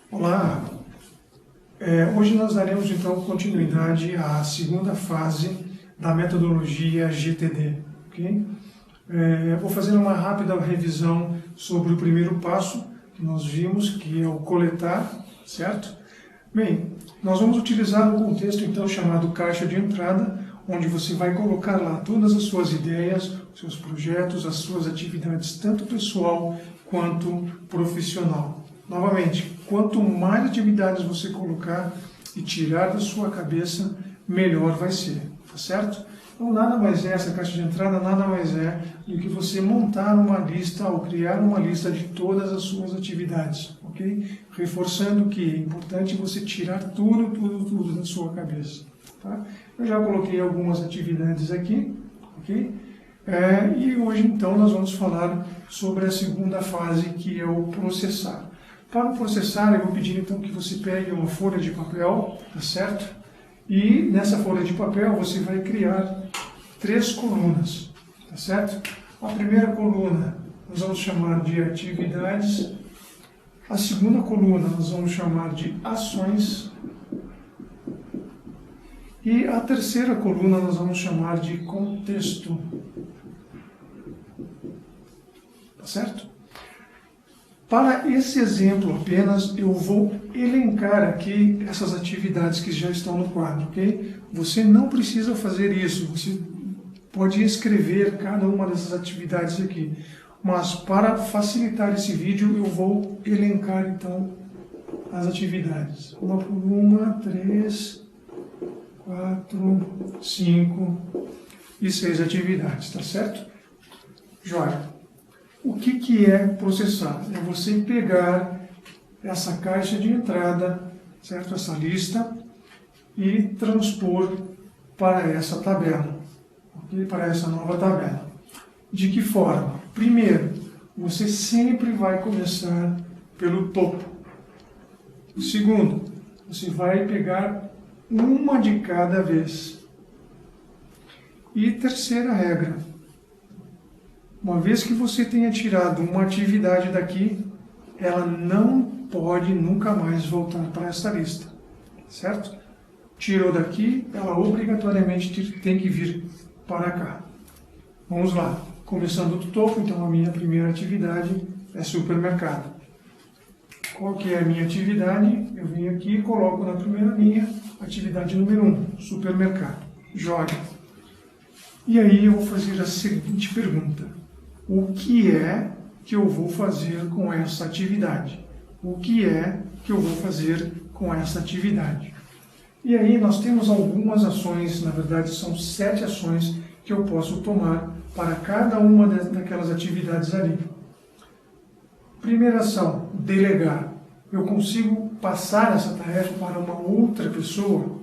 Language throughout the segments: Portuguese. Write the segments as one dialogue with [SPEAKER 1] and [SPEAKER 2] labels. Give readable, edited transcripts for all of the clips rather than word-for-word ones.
[SPEAKER 1] Olá, hoje nós daremos então continuidade à segunda fase da metodologia GTD, ok? Vou fazer uma rápida revisão sobre o primeiro passo que nós vimos, que é o coletar, certo? Bem, nós vamos utilizar um contexto então chamado caixa de entrada, onde você vai colocar lá todas as suas ideias, seus projetos, as suas atividades, tanto pessoal quanto profissional. Novamente, quanto mais atividades você colocar e tirar da sua cabeça, melhor vai ser, tá certo? Então nada mais é, essa caixa de entrada nada mais é do que você montar uma lista ou criar uma lista de todas as suas atividades, ok? Reforçando que é importante você tirar tudo da sua cabeça, tá? Eu já coloquei algumas atividades aqui, ok? E hoje então nós vamos falar sobre a segunda fase, que é o processar. Para o processar, eu vou pedir então que você pegue uma folha de papel, tá certo? E nessa folha de papel você vai criar 3 colunas, tá certo? A primeira coluna nós vamos chamar de atividades, a segunda coluna nós vamos chamar de ações e a terceira coluna nós vamos chamar de contexto, tá certo? Para esse exemplo apenas, eu vou elencar aqui essas atividades que já estão no quadro, ok? Você não precisa fazer isso, você pode escrever cada uma dessas atividades aqui. Mas para facilitar esse vídeo, eu vou elencar então as atividades. Uma por uma, 3, 4, 5 e 6 atividades, tá certo? Joia. O que é processar? É você pegar essa caixa de entrada, certo? Essa lista, e transpor para essa tabela, okay? Para essa nova tabela. De que forma? Primeiro, você sempre vai começar pelo topo. Segundo, você vai pegar uma de cada vez. E terceira regra, uma vez que você tenha tirado uma atividade daqui, ela não pode nunca mais voltar para essa lista, certo? Tirou daqui, ela obrigatoriamente tem que vir para cá. Vamos lá, começando do topo, então a minha primeira atividade é supermercado. Qual que é a minha atividade? Eu venho aqui e coloco na primeira linha, atividade número 1, supermercado. Joga. E aí eu vou fazer a seguinte pergunta. O que é que eu vou fazer com essa atividade? O que é que eu vou fazer com essa atividade? E aí nós temos algumas ações, na verdade são 7 ações que eu posso tomar para cada uma daquelas atividades ali. Primeira ação, delegar. Eu consigo passar essa tarefa para uma outra pessoa?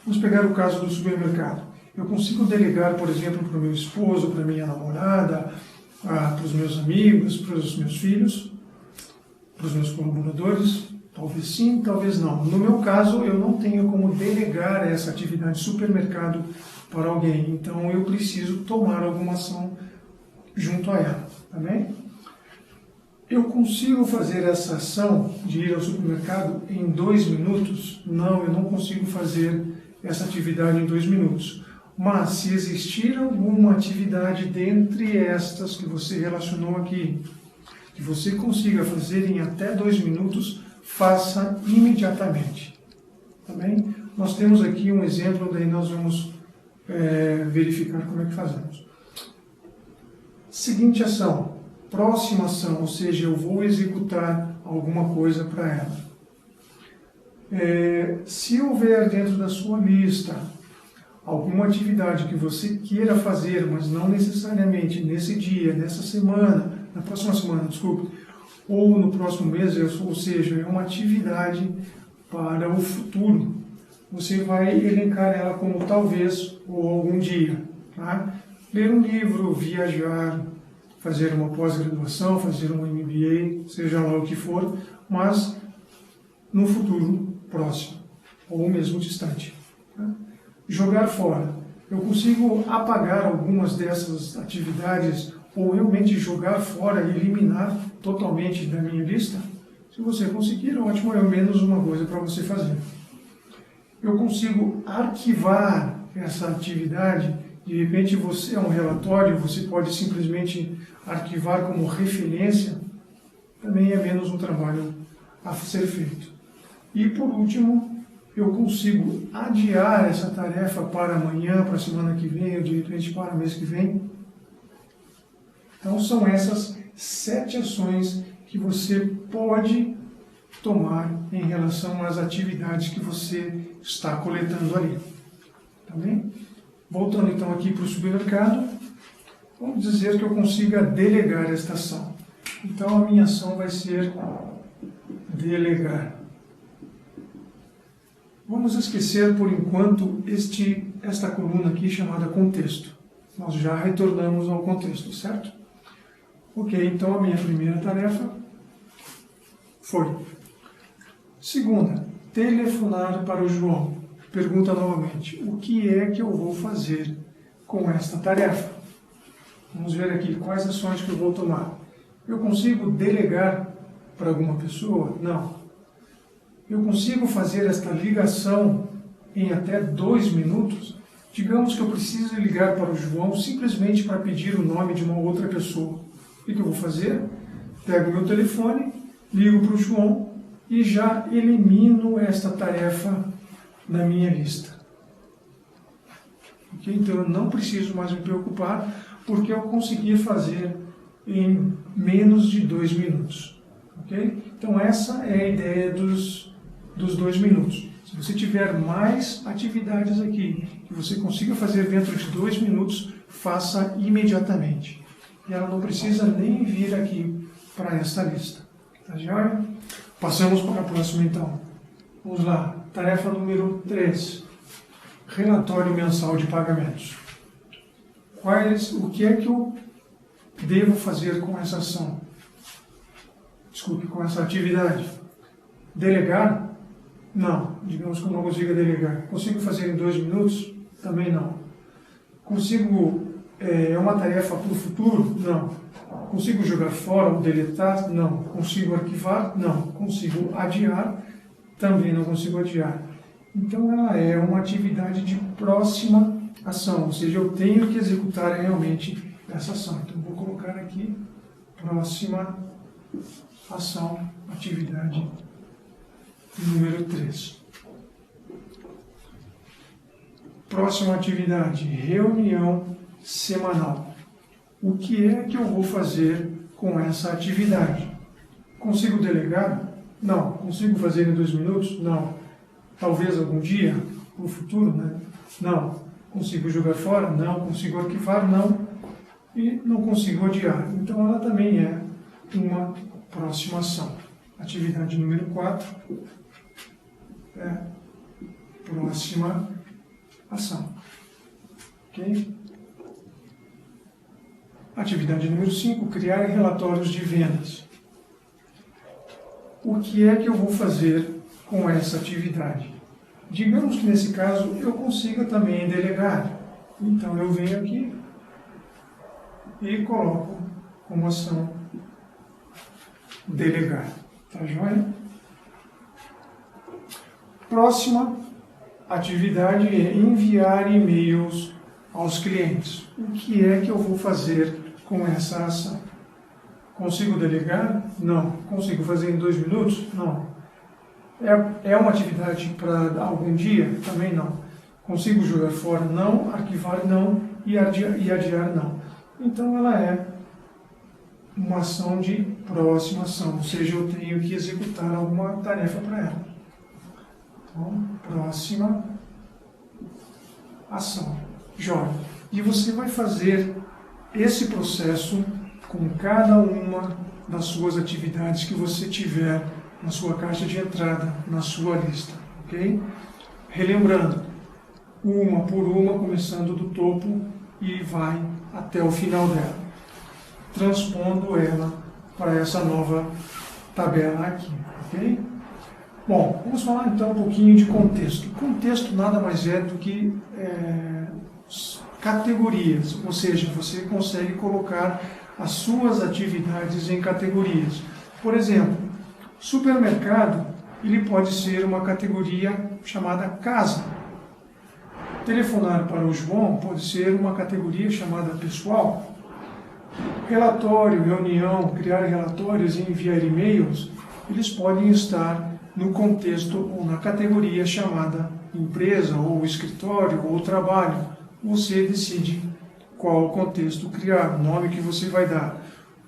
[SPEAKER 1] Vamos pegar o caso do supermercado. Eu consigo delegar, por exemplo, para o meu esposo, para a minha namorada, para os meus amigos, para os meus filhos, para os meus colaboradores? Talvez sim, talvez não. No meu caso, eu não tenho como delegar essa atividade de supermercado para alguém. Então, eu preciso tomar alguma ação junto a ela. Tá bem? Eu consigo fazer essa ação de ir ao supermercado em 2 minutos? Não, eu não consigo fazer essa atividade em 2 minutos. Mas, se existir alguma atividade dentre estas que você relacionou aqui, que você consiga fazer em até 2 minutos, faça imediatamente. Tá bem? Nós temos aqui um exemplo, daí nós vamos verificar como é que fazemos. Seguinte ação, próxima ação, ou seja, eu vou executar alguma coisa para ela. Se houver dentro da sua lista alguma atividade que você queira fazer, mas não necessariamente nesse dia, nessa semana, na próxima semana, desculpe, ou no próximo mês, ou seja, é uma atividade para o futuro, você vai elencar ela como talvez ou algum dia. Tá? Ler um livro, viajar, fazer uma pós-graduação, fazer um MBA, seja lá o que for, mas no futuro próximo, ou mesmo distante. Tá? Jogar fora. Eu consigo apagar algumas dessas atividades ou realmente jogar fora e eliminar totalmente da minha lista? Se você conseguir, ótimo, é menos uma coisa para você fazer. Eu consigo arquivar essa atividade. De repente você é um relatório, você pode simplesmente arquivar como referência, também é menos um trabalho a ser feito. E por último, eu consigo adiar essa tarefa para amanhã, para a semana que vem, ou de repente para o mês que vem. Então são essas 7 ações que você pode tomar em relação às atividades que você está coletando ali. Tá bem? Voltando então aqui para o supermercado, vamos dizer que eu consiga delegar esta ação. Então a minha ação vai ser delegar. Vamos esquecer por enquanto esta coluna aqui chamada contexto. Nós já retornamos ao contexto, certo? Ok, então a minha primeira tarefa foi. Segunda, telefonar para o João. Pergunta novamente, o que é que eu vou fazer com esta tarefa? Vamos ver aqui quais ações que eu vou tomar. Eu consigo delegar para alguma pessoa? Não. Eu consigo fazer esta ligação em até 2 minutos? Digamos que eu preciso ligar para o João simplesmente para pedir o nome de uma outra pessoa. O que eu vou fazer? Pego meu telefone, ligo para o João e já elimino esta tarefa da minha lista. Okay? Então eu não preciso mais me preocupar porque eu consegui fazer em menos de 2 minutos. Okay? Então essa é a ideia dos 2 minutos. Se você tiver mais atividades aqui que você consiga fazer dentro de 2 minutos, faça imediatamente. E ela não precisa nem vir aqui para essa lista. Tá joia? Passamos para a próxima então. Vamos lá. Tarefa número 3. Relatório mensal de pagamentos. O que é que eu devo fazer com essa ação? Desculpe, com essa atividade. Delegar? Não. Digamos que eu não consiga delegar. Consigo fazer em 2 minutos? Também não. Consigo... É uma tarefa para o futuro? Não. Consigo jogar fora ou deletar? Não. Consigo arquivar? Não. Consigo adiar? Também não consigo adiar. Então ela é uma atividade de próxima ação, ou seja, eu tenho que executar realmente essa ação. Então vou colocar aqui próxima ação, atividade número 3. Próxima atividade, reunião semanal. O que é que eu vou fazer com essa atividade? Consigo delegar? Não. Consigo fazer em 2 minutos? Não. Talvez algum dia, no futuro, né? Não. Consigo jogar fora? Não. Consigo arquivar? Não. E não consigo adiar. Então ela também é uma próxima ação. Atividade número 4 é próxima ação. Ok? Atividade número 5, criar relatórios de vendas. O que é que eu vou fazer com essa atividade? Digamos que nesse caso eu consiga também delegar. Então eu venho aqui e coloco como ação delegar. Tá joia? Próxima atividade é enviar e-mails aos clientes. O que é que eu vou fazer com essa ação? Consigo delegar? Não. Consigo fazer em 2 minutos? Não. É uma atividade para algum dia? Também não. Consigo jogar fora? Não. Arquivar? Não. E adiar? Não. Então ela é uma ação de próxima ação, ou seja, eu tenho que executar alguma tarefa para ela. Então, próxima ação. Joia. E você vai fazer esse processo com cada uma das suas atividades que você tiver na sua caixa de entrada, na sua lista, ok? Relembrando, uma por uma, começando do topo e vai até o final dela, transpondo ela para essa nova tabela aqui, ok? Bom, vamos falar então um pouquinho de contexto. Contexto nada mais é do que categorias, ou seja, você consegue colocar as suas atividades em categorias. Por exemplo, Supermercado, ele pode ser uma categoria chamada casa. Telefonar para o João pode ser uma categoria chamada pessoal. Relatório, reunião, criar relatórios e enviar e-mails, eles podem estar no contexto ou na categoria chamada empresa, ou escritório, ou trabalho. Você decide qual contexto criar, o nome que você vai dar.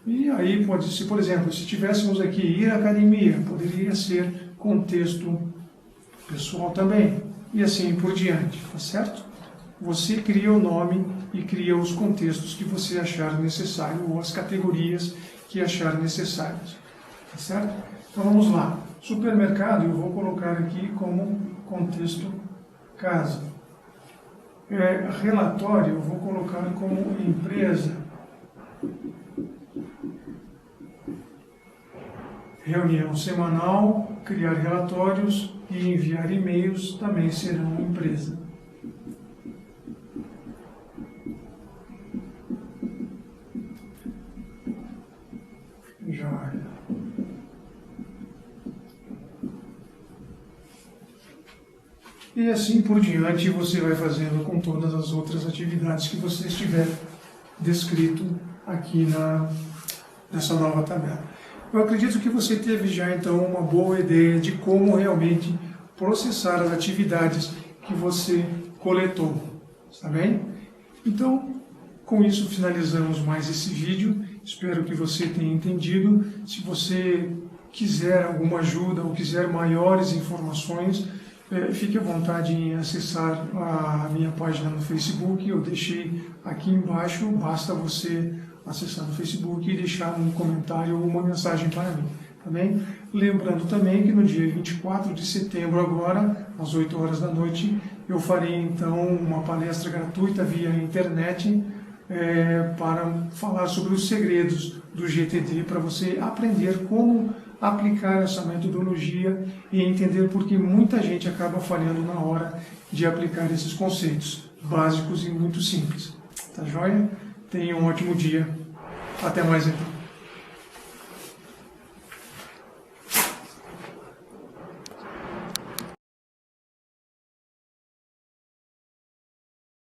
[SPEAKER 1] E aí pode ser, por exemplo, se tivéssemos aqui ir à academia, poderia ser contexto pessoal também, e assim por diante, tá certo? Você cria o nome e cria os contextos que você achar necessário, ou as categorias que achar necessárias, tá certo? Então vamos lá. Supermercado eu vou colocar aqui como contexto casa. Relatório eu vou colocar como empresa. Reunião semanal, criar relatórios e enviar e-mails também serão empresa. Joia. E assim por diante você vai fazendo com todas as outras atividades que você estiver descrito aqui nessa nova tabela. Eu acredito que você teve já então uma boa ideia de como realmente processar as atividades que você coletou, está bem? Então, com isso finalizamos mais esse vídeo. Espero que você tenha entendido. Se você quiser alguma ajuda ou quiser maiores informações, fique à vontade em acessar a minha página no Facebook. Eu deixei aqui embaixo, basta você acessar no Facebook e deixar um comentário ou uma mensagem para mim, tá bem? Lembrando também que no dia 24 de setembro agora, às 8 horas da noite, eu farei então uma palestra gratuita via internet para falar sobre os segredos do GTD, para você aprender como aplicar essa metodologia e entender por que muita gente acaba falhando na hora de aplicar esses conceitos básicos e muito simples. Tá joia? Tenha um ótimo dia. Até mais então.